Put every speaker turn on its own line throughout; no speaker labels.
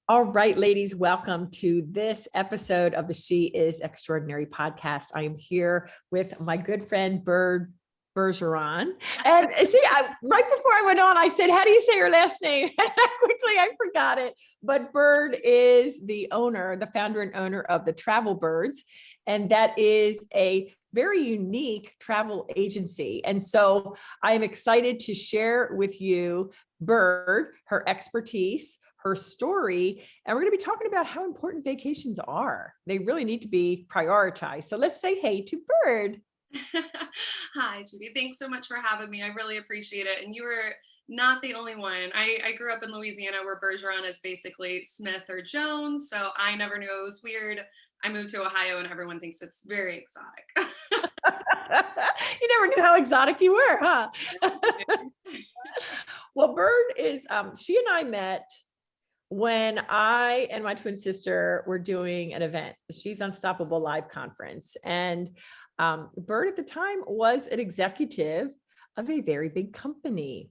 All right, ladies, welcome to this episode of the She is Extraordinary podcast. I am here with my good friend, Byrd Bergeron. And see, right before I went on, I said, how do you say your last name? And I forgot it. But Byrd is the founder and owner of the Travel Byrds. And that is a very unique travel agency. And so I am excited to share with you Byrd, her expertise, her story, and we're going to be talking about how important vacations are. They really need to be prioritized. So let's say hey to Byrd.
Hi, Judy. Thanks so much for having me. I really appreciate it. And you were not the only one. I grew up in Louisiana where Bergeron is basically Smith or Jones. So I never knew it was weird. I moved to Ohio and everyone thinks it's very exotic.
You never knew how exotic you were, huh? Well, Byrd is, she and I met when I and my twin sister were doing an event, She's Unstoppable Live conference. And Byrd at the time was an executive of a very big company.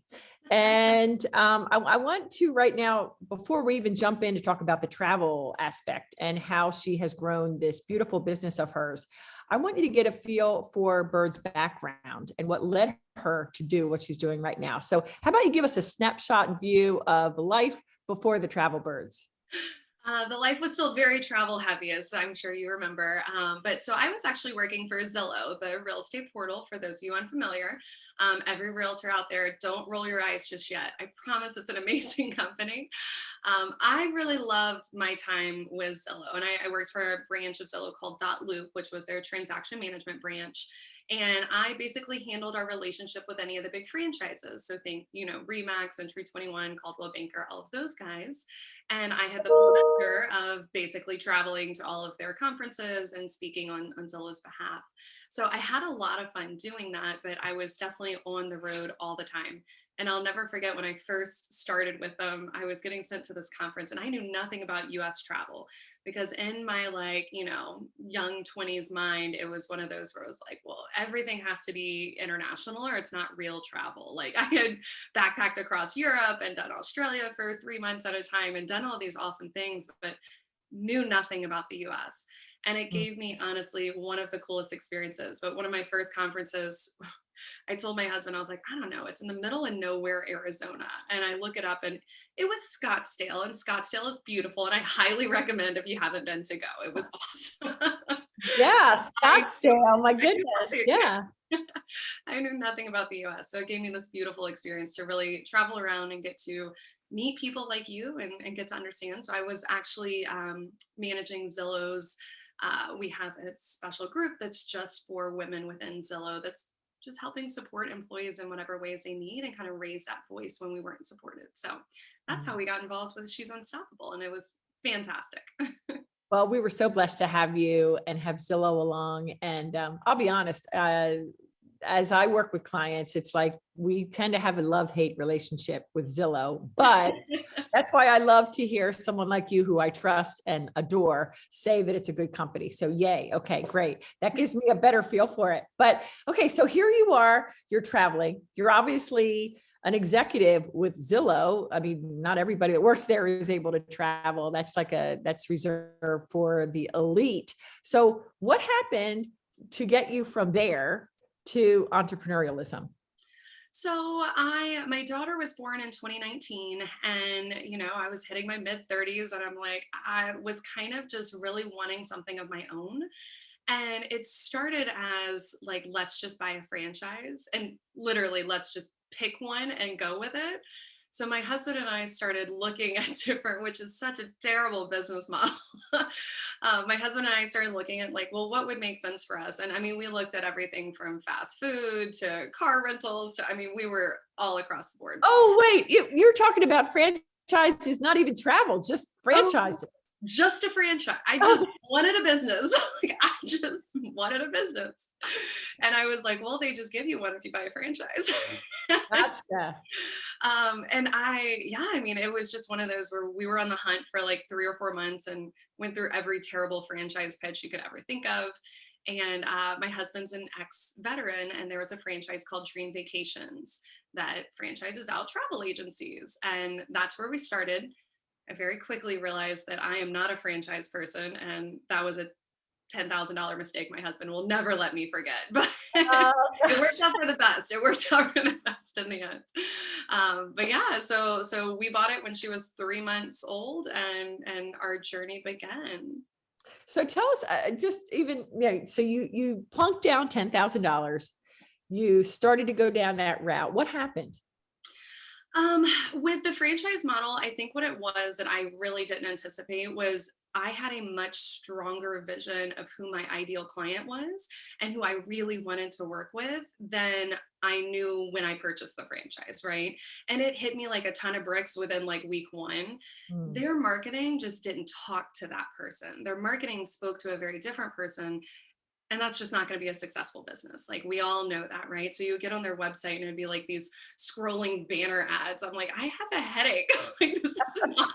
And I want to right now, before we even jump in to talk about the travel aspect and how she has grown this beautiful business of hers, I want you to get a feel for Byrd's background and what led her to do what she's doing right now. So how about you give us a snapshot view of life before the Travel Byrds?
The life was still very travel heavy, as I'm sure you remember. But so I was actually working for Zillow, the real estate portal, for those of you unfamiliar. Every realtor out there, don't roll your eyes just yet. I promise it's an amazing company. I really loved my time with Zillow, and I worked for a branch of Zillow called Loop, which was their transaction management branch. And I basically handled our relationship with any of the big franchises. So think, Remax, Century 21, Caldwell Banker, all of those guys. And I had the pleasure of basically traveling to all of their conferences and speaking on Zillow's behalf. So I had a lot of fun doing that, but I was definitely on the road all the time. And I'll never forget when I first started with them, I was getting sent to this conference and I knew nothing about US travel because in my young 20s mind, it was one of those where I was like, well, everything has to be international or it's not real travel. Like I had backpacked across Europe and done Australia for 3 months at a time and done all these awesome things, but knew nothing about the US. And it gave me honestly one of the coolest experiences. But one of my first conferences, I told my husband, I was like, I don't know, it's in the middle of nowhere, Arizona. And I look it up and it was Scottsdale, and Scottsdale is beautiful. And I highly recommend if you haven't been to go. It was awesome.
Yeah,
I,
Scottsdale. My goodness. Yeah.
I knew nothing about the US. So it gave me this beautiful experience to really travel around and get to meet people like you and get to understand. So I was actually managing Zillow's. We have a special group that's just for women within Zillow that's just helping support employees in whatever ways they need and kind of raise that voice when we weren't supported. So that's how we got involved with She's Unstoppable. And it was fantastic.
Well, we were so blessed to have you and have Zillow along. And I'll be honest, as I work with clients, it's like we tend to have a love-hate relationship with Zillow, but that's why I love to hear someone like you who I trust and adore say that it's a good company. So yay. Okay, great. That gives me a better feel for it. But okay, so here you are, you're traveling. You're obviously an executive with Zillow. I mean, not everybody that works there is able to travel. That's reserved for the elite. So what happened to get you from there to entrepreneurialism?
So my daughter was born in 2019 and, I was hitting my mid 30s and I'm like, I was kind of just really wanting something of my own. And it started as like, let's just buy a franchise and literally let's just pick one and go with it. So my husband and I started looking at different, which is such a terrible business model. My husband and I started looking at like, well, what would make sense for us? And I mean, we looked at everything from fast food to car rentals to, I mean, we were all across the board.
Oh, wait, you're talking about franchises, not even travel, just franchises.
Just a franchise. I just wanted a business. Like I just wanted a business. And I was like, well, they just give you one if you buy a franchise.
Gotcha.
I mean, it was just one of those where we were on the hunt for like 3 or 4 months and went through every terrible franchise pitch you could ever think of. And my husband's an ex-veteran, and there was a franchise called Dream Vacations that franchises out travel agencies. And that's where we started. I very quickly realized that I am not a franchise person, and that was a $10,000 mistake my husband will never let me forget. But
Oh,
it worked
gosh.
out for the best. It worked out for the best in the end. But yeah, so we bought it when she was 3 months old, and our journey began.
So tell us, just even, so you plunked down $10,000. You started to go down that route. What happened?
Um, with the franchise model, I think what it was that I really didn't anticipate was I had a much stronger vision of who my ideal client was and who I really wanted to work with than I knew when I purchased the franchise, right? And it hit me like a ton of bricks within like week one.
Mm.
Their marketing just didn't talk to that person. Their marketing spoke to a very different person, and that's just not going to be a successful business. Like we all know that, right? So you get on their website and it'd be like these scrolling banner ads. I'm like, I have a headache. Like this is not,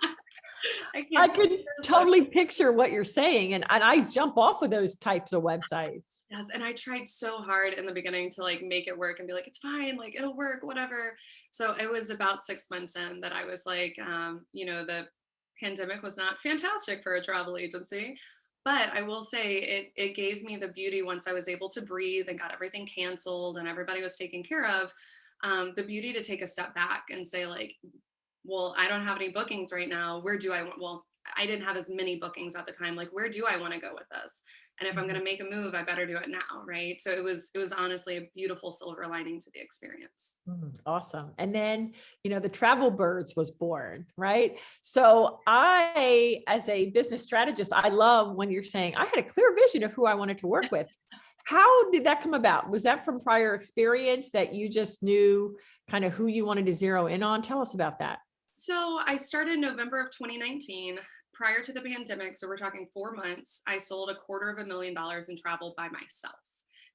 I
I
can't do
could
this.
totally picture what you're saying. And I jump off of those types of websites.
Yes, and I tried so hard in the beginning to like make it work and be like, it's fine, like it'll work, whatever. So it was about 6 months in that I was like, the pandemic was not fantastic for a travel agency. But I will say it gave me the beauty once I was able to breathe and got everything canceled and everybody was taken care of. The beauty to take a step back and say, like, well, I don't have any bookings right now. Where do I want? Well, I didn't have as many bookings at the time. Like, where do I want to go with this? And if I'm going
Mhm.
to make a move, I better do it now, right? So it was honestly a beautiful silver lining to the experience.
Awesome. And then, the Travel Birds was born, right? So I, as a business strategist, I love when you're saying I had a clear vision of who I wanted to work with. How did that come about? Was that from prior experience that you just knew kind of who you wanted to zero in on? Tell us about that.
So I started November of 2019 prior to the pandemic. So we're talking 4 months. I sold $250,000 in travel by myself.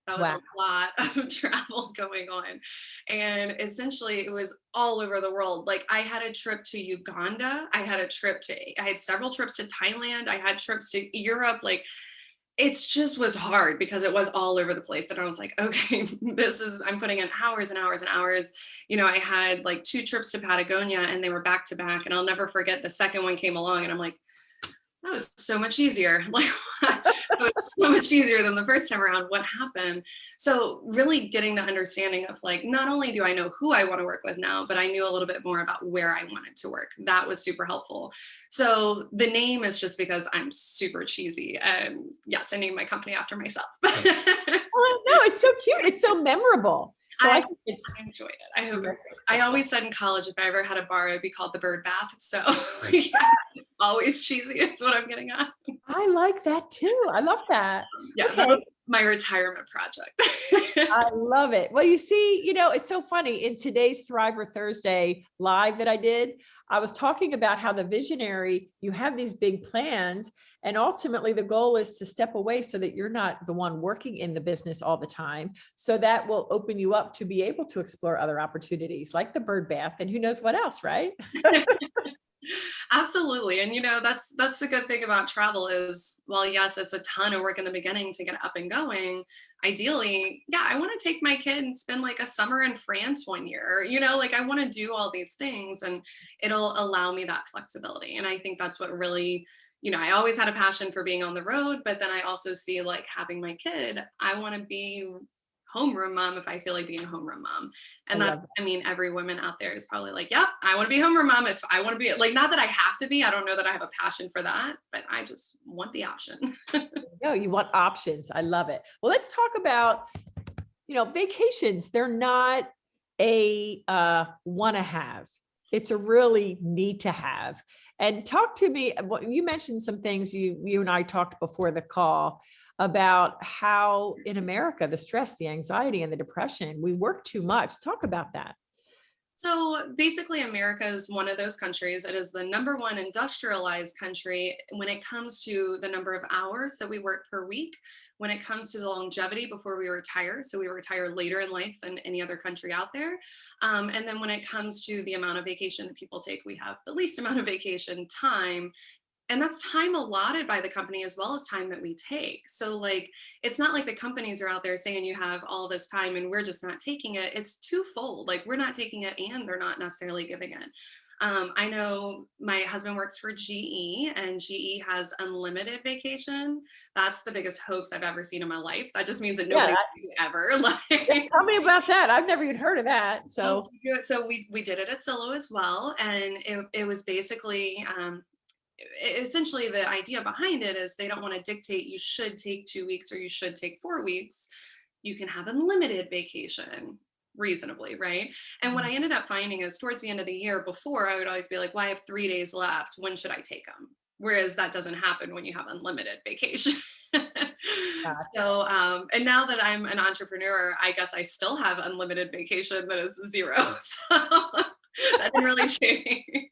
That was a
Wow.
lot of travel going on. And essentially, it was all over the world. Like, I had a trip to Uganda. I had several trips to Thailand. I had trips to Europe. Like, it's just was hard because it was all over the place. And I was like, okay, I'm putting in hours and hours and hours. I had like 2 trips to Patagonia and they were back to back. And I'll never forget the second one came along and I'm like, that was so much easier. Like, it was so much easier than the first time around. What happened? So really getting the understanding of like, not only do I know who I want to work with now, but I knew a little bit more about where I wanted to work. That was super helpful. So the name is just because I'm super cheesy. And yes, I named my company after myself.
Oh, no, it's so cute. It's so memorable. So I
I
think it's
I enjoy it. I hope it
terrific.
works. I always said in college, if I ever had a bar, it'd be called the Bird Bath. So yeah, it's always cheesy. It's what I'm getting at.
I like that too. I love that.
Yeah, that was
Okay.
my retirement project.
I love it. Well, you see, it's so funny in today's Thriver Thursday live that I did. I was talking about how the visionary, you have these big plans, and ultimately the goal is to step away so that you're not the one working in the business all the time. So that will open you up to be able to explore other opportunities like the bird bath and who knows what else, right?
Absolutely. And that's the good thing about travel is, well, yes, it's a ton of work in the beginning to get up and going. Ideally, yeah, I want to take my kid and spend like a summer in France one year. Like I want to do all these things and it'll allow me that flexibility. And I think that's what really, I always had a passion for being on the road, but then I also see like having my kid, I want to be homeroom mom if I feel like being a homeroom mom.
I
And
love that.
I mean, every woman out there is probably like, yep, I want to be a homeroom mom if I want to be like, not that I have to be, I don't know that I have a passion for that, but I just want the option.
No, you want options. I love it. Well, let's talk about, vacations. They're not a want to have. It's a really need to have. And talk to me. You mentioned some things you and I talked before the call about how in America, the stress, the anxiety, and the depression, we work too much. Talk about that.
So basically, America is one of those countries. It is the number one industrialized country when it comes to the number of hours that we work per week, when it comes to the longevity before we retire. So we retire later in life than any other country out there. And then when it comes to the amount of vacation that people take, we have the least amount of vacation time, and that's time allotted by the company as well as time that we take. So like, it's not like the companies are out there saying you have all this time and we're just not taking it. It's twofold. Like we're not taking it and they're not necessarily giving it. I know my husband works for GE, and GE has unlimited vacation. That's the biggest hoax I've ever seen in my life. That just means that
Yeah.
nobody pays it ever.
Yeah,
Like,
tell me about that. I've never even heard of that.
oh,
So
so we did it at Zillow as well, and it was basically essentially the idea behind it is they don't want to dictate you should take 2 weeks or you should take 4 weeks. You can have unlimited vacation reasonably, right? And what I ended up finding is towards the end of the year, before I would always be like, well, I have 3 days left, when should I take them? Whereas that doesn't happen when you have unlimited vacation.
gosh.
So and now that I'm an entrepreneur, I guess I still have unlimited vacation that is zero. So that didn't really change.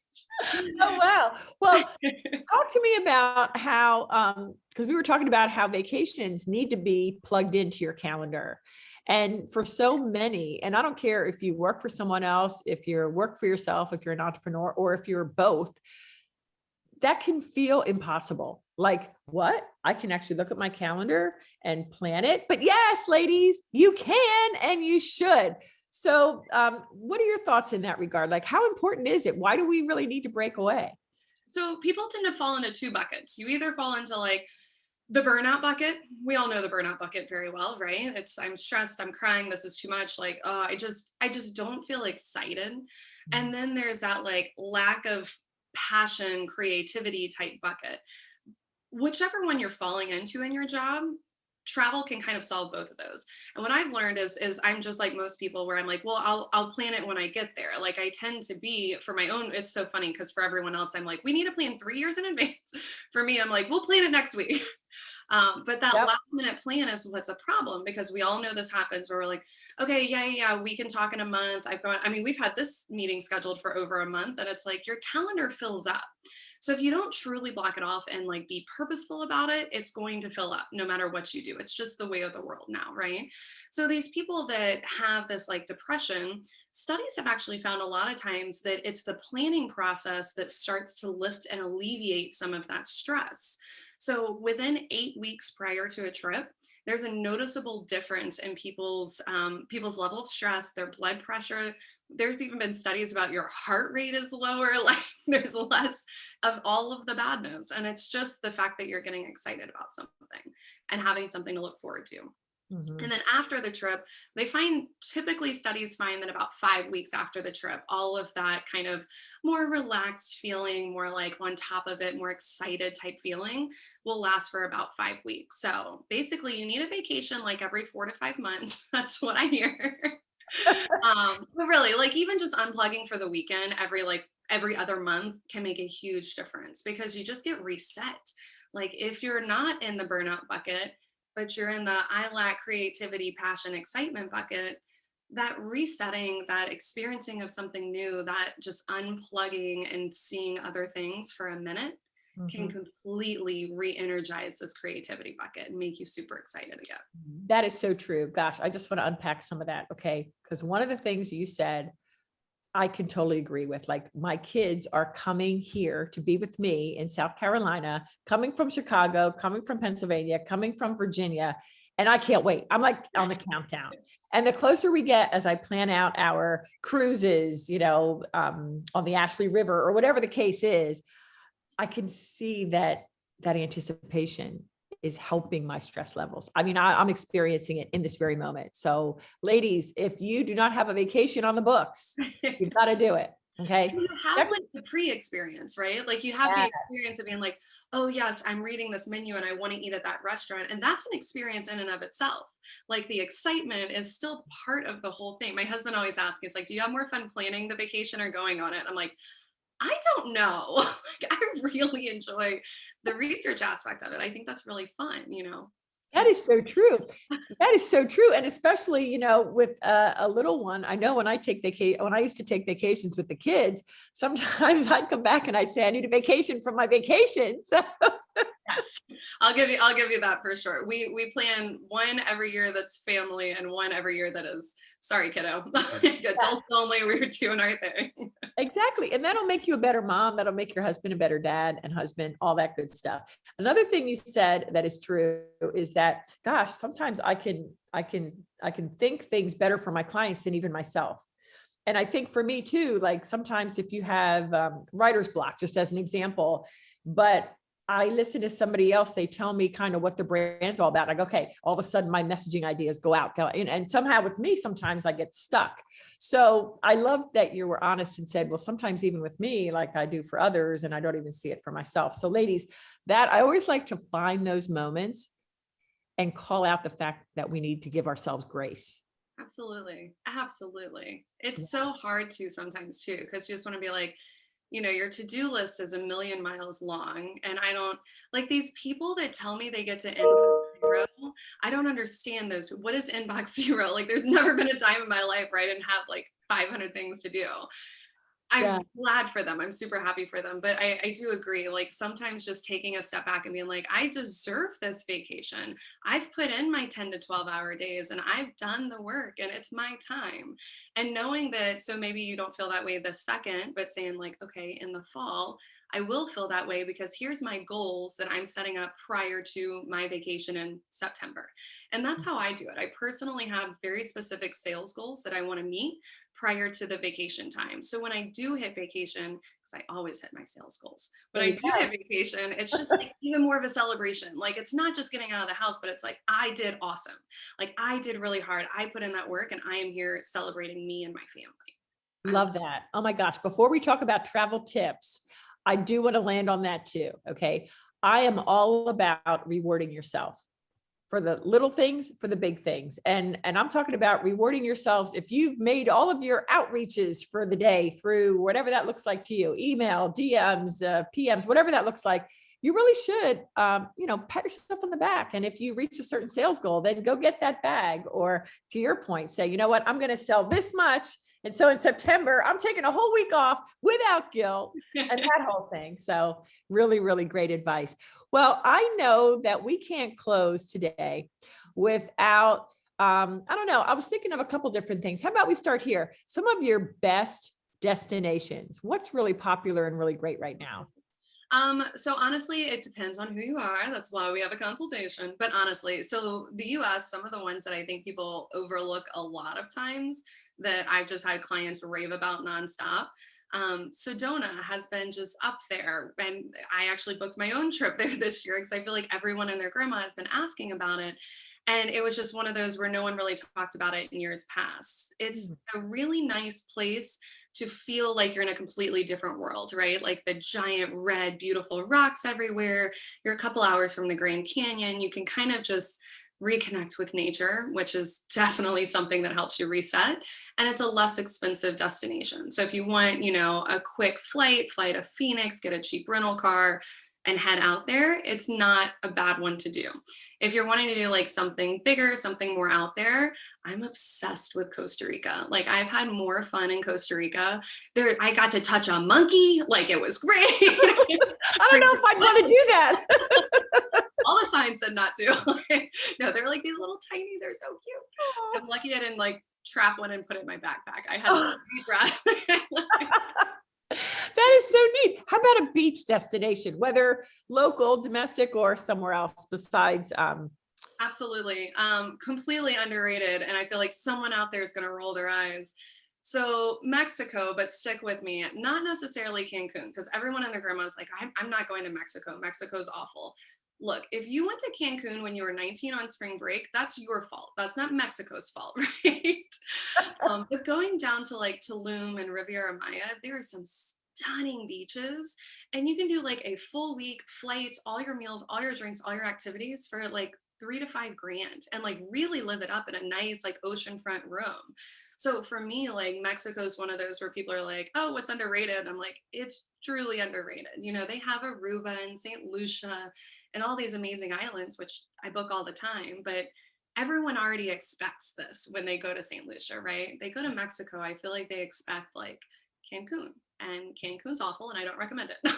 Oh, wow. Well, talk to me about how, because we were talking about how vacations need to be plugged into your calendar. And for so many, and I don't care if you work for someone else, if you work for yourself, if you're an entrepreneur, or if you're both, that can feel impossible. Like, what? I can actually look at my calendar and plan it. But yes, ladies, you can and you should. So, what are your thoughts in that regard? Like, how important is it? Why do we really need to break away?
So people tend to fall into two buckets. You either fall into like the burnout bucket. We all know the burnout bucket very well, right? It's I'm stressed, I'm crying, this is too much. Like, oh, I just don't feel excited. And then there's that like lack of passion, creativity type bucket. Whichever one you're falling into in your job, travel can kind of solve both of those. And what I've learned is I'm just like most people where I'm like, well, I'll plan it when I get there. Like I tend to be for my own, it's so funny because for everyone else, I'm like, we need to plan 3 years in advance. For me, I'm like, we'll plan it next week. But that
Yep.
last minute plan is what's a problem because we all know this happens where we're like, okay, yeah, we can talk in a month. I mean, we've had this meeting scheduled for over a month and it's like your calendar fills up. So if you don't truly block it off and like be purposeful about it, it's going to fill up no matter what you do. It's just the way of the world now, right? So these people that have this like depression, studies have actually found a lot of times that it's the planning process that starts to lift and alleviate some of that stress. So within 8 weeks prior to a trip, there's a noticeable difference in people's level of stress, their blood pressure. There's even been studies about your heart rate is lower. Like there's less of all of the badness, and it's just the fact that you're getting excited about something and having something to look forward to.
Mhm.
And then after the trip, they find typically studies find that about 5 weeks after the trip, all of that kind of more relaxed feeling, more like on top of it, more excited type feeling will last for about 5 weeks. So basically, you need a vacation like every 4 to 5 months. That's what I hear. But really, like even just unplugging for the weekend every other month can make a huge difference because you just get reset. Like if you're not in the burnout bucket, but you're in the I lack creativity, passion, excitement bucket, that resetting, that experiencing of something new, that just unplugging and seeing other things for a minute can
Mhm.
completely re-energize this creativity bucket and make you super excited again.
That is so true. Gosh, I just want to unpack some of that. Okay. Because one of the things you said, I can totally agree with. Like, my kids are coming here to be with me in South Carolina, coming from Chicago, coming from Pennsylvania, coming from Virginia. And I can't wait. I'm like on the countdown. And the closer we get as I plan out our cruises, on the Ashley River or whatever the case is, I can see that anticipation is helping my stress levels. I mean, I'm experiencing it in this very moment. So ladies, if you do not have a vacation on the books, you've got to do it. Okay.
You have like
Definitely.
the pre-experience, right? Like you have the
Yeah.
experience of being like, oh yes, I'm reading this menu and I want to eat at that restaurant. And that's an experience in and of itself. Like the excitement is still part of the whole thing. My husband always asks, it's like, do you have more fun planning the vacation or going on it? I'm like, I don't know. Like I really enjoy the research aspect of it. I think that's really fun.
That
It's
is so true. That is so true. And especially, with a little one, I know when when I used to take vacations with the kids, sometimes I'd come back and I'd say, I need a vacation from my vacation. So
yes. I'll give you that for sure. We plan one every year that's family and one every year that is sorry, kiddo. Adults only, we're doing our thing.
exactly. And that'll make you a better mom. That'll make your husband a better dad and husband, all that good stuff. Another thing you said that is true is that, gosh, sometimes I can think things better for my clients than even myself. And I think for me too, like sometimes if you have writer's block, just as an example, but I listen to somebody else, they tell me kind of what the brand's all about. I go, okay, all of a sudden my messaging ideas go out. And somehow with me, sometimes I get stuck. So I love that you were honest and said, well, sometimes even with me, like I do for others, and I don't even see it for myself. So ladies, that I always like to find those moments and call out the fact that we need to give ourselves grace.
Absolutely. Absolutely. It's so hard to sometimes too, because you just want to be like, your to-do list is a million miles long. And I don't like these people that tell me they get to inbox zero. I don't understand those. What is inbox zero? Like there's never been a time in my life where I didn't have like 500 things to do. I'm
Yeah.
glad for them. I'm super happy for them. But I do agree, like sometimes just taking a step back and being like, I deserve this vacation. I've put in my 10 to 12-hour days and I've done the work and it's my time. And knowing that, so maybe you don't feel that way this second, but saying like, okay, in the fall, I will feel that way because here's my goals that I'm setting up prior to my vacation in September. And that's how I do it. I personally have very specific sales goals that I want to meet prior to the vacation time. So when I do hit vacation, because I always hit my sales goals, when
There
I
you
do hit vacation, it's just like even more of a celebration. Like it's not just getting out of the house, but it's like, I did awesome. Like I did really hard. I put in that work and I am here celebrating me and my family. I love
Love that. Oh my gosh. Before we talk about travel tips, I do want to land on that too. Okay. I am all about rewarding yourself for the little things, for the big things. And I'm talking about rewarding yourselves. If you've made all of your outreaches for the day through whatever that looks like to you, email, DMs, PMs, whatever that looks like, you really should, pat yourself on the back. And if you reach a certain sales goal, then go get that bag. Or to your point, say, you know what, I'm going to sell this much. And so in September, I'm taking a whole week off without guilt and that whole thing. So really, really great advice. Well, I know that we can't close today without, I don't know, I was thinking of a couple different things. How about we start here? Some of your best destinations. What's really popular and really great right now?
So honestly, it depends on who you are. That's why we have a consultation. But honestly, so the US, some of the ones that I think people overlook a lot of times that I've just had clients rave about nonstop. Sedona has been just up there. And I actually booked my own trip there this year because I feel like everyone and their grandma has been asking about it. And it was just one of those where no one really talked about it in years past. It's a really nice place to feel like you're in a completely different world, right? Like the giant red, beautiful rocks everywhere. You're a couple hours from the Grand Canyon. You can kind of just reconnect with nature, which is definitely something that helps you reset. And it's a less expensive destination. So if you want, a quick fly to Phoenix, get a cheap rental car, and head out there, it's not a bad one to do. If you're wanting to do like something bigger, something more out there, I'm obsessed with Costa Rica. Like I've had more fun in Costa Rica. There, I got to touch a monkey. Like it was great.
I don't know if I'd want to do that.
All the signs said not to. No, they're like these little tiny, they're so cute. I'm lucky I didn't like trap one and put it in my backpack. I had to take a deep breath.
That is so neat. How about a beach destination, whether local, domestic, or somewhere else besides?
Absolutely. Completely underrated. And I feel like someone out there is going to roll their eyes. So Mexico, but stick with me, not necessarily Cancun, because everyone and their grandma's like, I'm not going to Mexico. Mexico's awful. Look, if you went to Cancun when you were 19 on spring break, that's your fault. That's not Mexico's fault, right? But going down to like Tulum and Riviera Maya, there are some stunning beaches, and you can do like a full week flights, all your meals, all your drinks, all your activities for like 3 to 5 grand, and like really live it up in a nice like oceanfront room. So for me, like Mexico's one of those where people are like, oh, what's underrated? I'm like, it's truly underrated. They have Aruba and St. Lucia and all these amazing islands, which I book all the time, but everyone already expects this when they go to St. Lucia, right? They go to Mexico, I feel like they expect like Cancun, and Cancun's awful and I don't recommend it.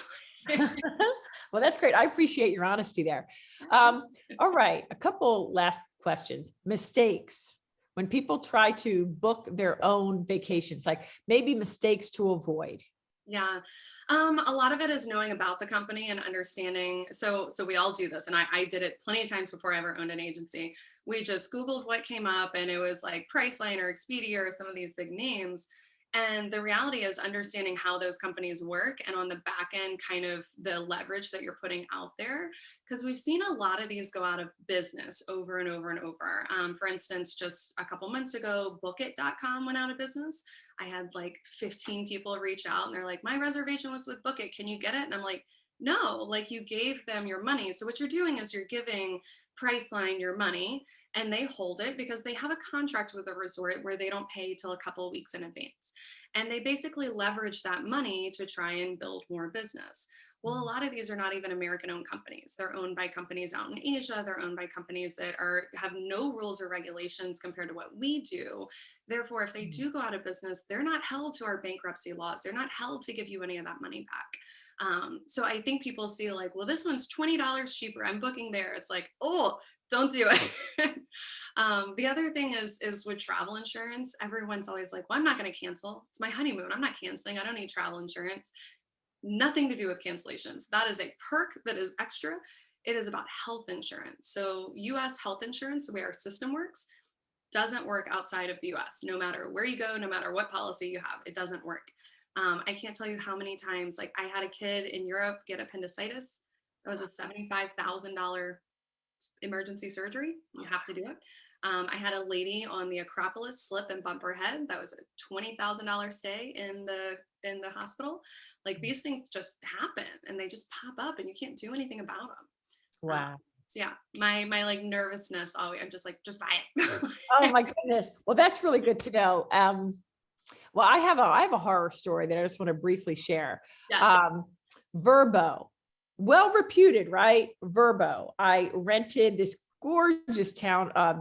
Well, that's great. I appreciate your honesty there. All right. A couple last questions. Mistakes. When people try to book their own vacations, like maybe mistakes to avoid.
Yeah. A lot of it is knowing about the company and understanding. So we all do this. And I did it plenty of times before I ever owned an agency. We just Googled what came up and it was like Priceline or Expedia or some of these big names. And the reality is understanding how those companies work, and on the back end, kind of the leverage that you're putting out there. Because we've seen a lot of these go out of business over and over and over. For instance, just a couple months ago, bookit.com went out of business. I had like 15 people reach out and they're like, my reservation was with Bookit. Can you get it? And I'm like, no, like you gave them your money. So what you're doing is you're giving Priceline your money, and they hold it because they have a contract with a resort where they don't pay till a couple of weeks in advance. And they basically leverage that money to try and build more business. Well, a lot of these are not even American owned companies. They're owned by companies out in Asia. They're owned by companies that have no rules or regulations compared to what we do. Therefore, if they do go out of business, they're not held to our bankruptcy laws. They're not held to give you any of that money back. So I think people see like, well, this one's $20 cheaper. I'm booking there. It's like, oh, don't do it. The other thing is with travel insurance, everyone's always like, well, I'm not going to cancel. It's my honeymoon. I'm not canceling. I don't need travel insurance. Nothing to do with cancellations. That is a perk that is extra. It is about health insurance. So US health insurance, the way our system works, doesn't work outside of the US. No matter where you go, no matter what policy you have, it doesn't work. I can't tell you how many times, like I had a kid in Europe get appendicitis. That was a $75,000 emergency surgery. You have to do it. I had a lady on the Acropolis slip and bump her head. That was a $20,000 stay in the hospital. Like these things just happen and they just pop up and you can't do anything about them.
Wow.
So yeah, my like nervousness always, I'm just like, just buy it.
Oh my goodness. Well, that's really good to know. Well, I have a horror story that I just want to briefly share.
Yeah.
Verbo, well reputed, right? Verbo. I rented this gorgeous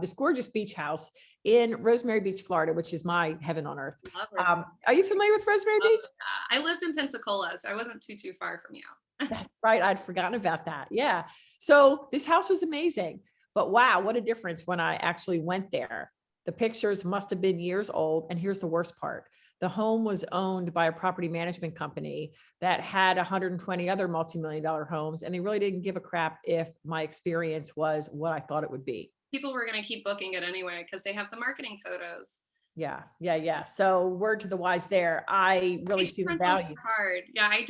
this gorgeous beach house in Rosemary Beach, Florida, which is my heaven on earth. Are you familiar with Rosemary Beach?
I lived in Pensacola, so I wasn't too far from you.
That's right. I'd forgotten about that. Yeah. So this house was amazing, but wow, what a difference when I actually went there. The pictures must have been years old. And here's the worst part. The home was owned by a property management company that had 120 other multi-million-dollar homes. And they really didn't give a crap if my experience was what I thought it would be.
People were going to keep booking it anyway, because they have the marketing photos.
Yeah. So word to the wise there. I really see the value.
Hard. Yeah. I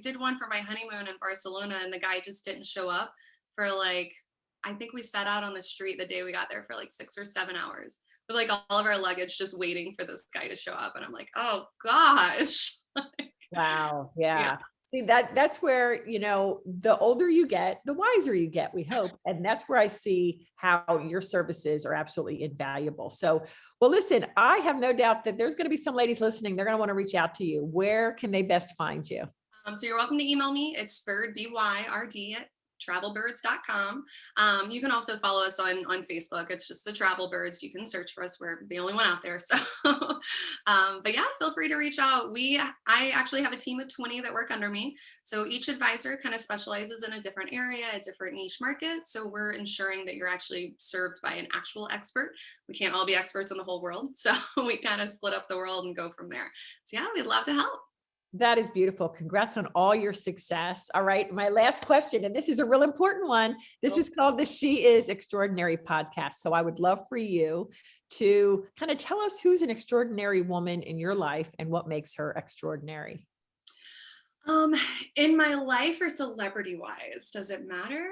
did one for my honeymoon in Barcelona, and the guy just didn't show up for like, I think we sat out on the street the day we got there for like 6 or 7 hours with like all of our luggage, just waiting for this guy to show up. And I'm like, oh gosh.
Wow. Yeah. See, that's where, the older you get, the wiser you get, we hope. And that's where I see how your services are absolutely invaluable. So, well, listen, I have no doubt that there's going to be some ladies listening. They're going to want to reach out to you. Where can they best find you?
So you're welcome to email me. It's Byrd, BYRD @travelbyrds.com. You can also follow us on Facebook. It's just the Travel Byrds. You can search for us. We're the only one out there. So, but yeah, feel free to reach out. I actually have a team of 20 that work under me. So each advisor kind of specializes in a different area, a different niche market. So we're ensuring that you're actually served by an actual expert. We can't all be experts in the whole world. So we kind of split up the world and go from there. So yeah, we'd love to help.
That is beautiful. Congrats on all your success. All right. My last question, and this is a real important one. This is called the She Is Extraordinary podcast. So I would love for you to kind of tell us who's an extraordinary woman in your life and what makes her extraordinary.
In my life or celebrity wise, does it matter?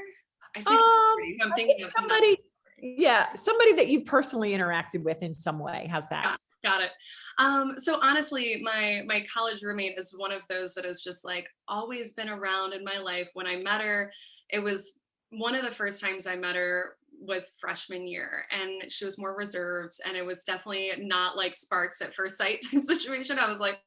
I say celebrity. I'm thinking of
somebody. Yeah. Somebody that you personally interacted with in some way. How's that?
Got it. So honestly, my college roommate is one of those that has just like always been around in my life. When I met her, it was one of the first times I met her was freshman year, and she was more reserved, and it was definitely not like sparks at first sight type situation. I was like,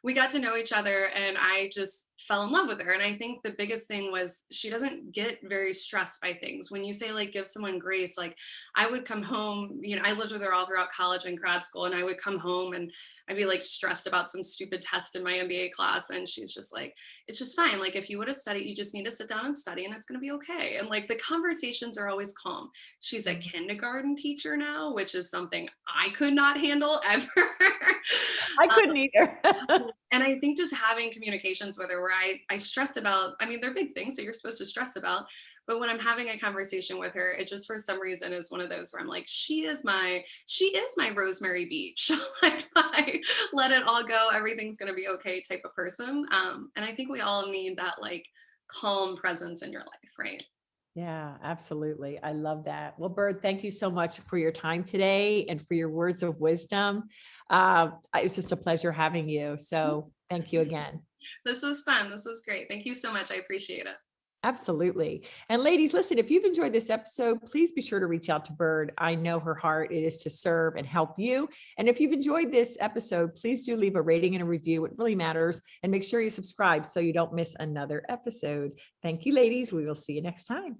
we got to know each other and I just fell in love with her. And I think the biggest thing was she doesn't get very stressed by things. When you say like give someone grace, like I would come home, I lived with her all throughout college and grad school, and I would come home and I'd be like stressed about some stupid test in my MBA class. And she's just like, it's just fine. Like if you would have studied, you just need to sit down and study and it's going to be okay. And like the conversations are always calm. She's a kindergarten teacher now, which is something I could not handle ever.
I couldn't either.
And I think just having communications with her where I stress about, I mean, they're big things that you're supposed to stress about. But when I'm having a conversation with her, it just for some reason is one of those where I'm like, she is my Rosemary Beach. Like I let it all go, everything's gonna be okay type of person. And I think we all need that like calm presence in your life, right?
Yeah, absolutely. I love that. Well, Byrd, thank you so much for your time today and for your words of wisdom. It's just a pleasure having you. So thank you again.
This was fun. This was great. Thank you so much. I appreciate it.
Absolutely. And ladies, listen, if you've enjoyed this episode, please be sure to reach out to Byrd. I know her heart it is to serve and help you. And if you've enjoyed this episode, please do leave a rating and a review. It really matters. And make sure you subscribe so you don't miss another episode. Thank you, ladies. We will see you next time.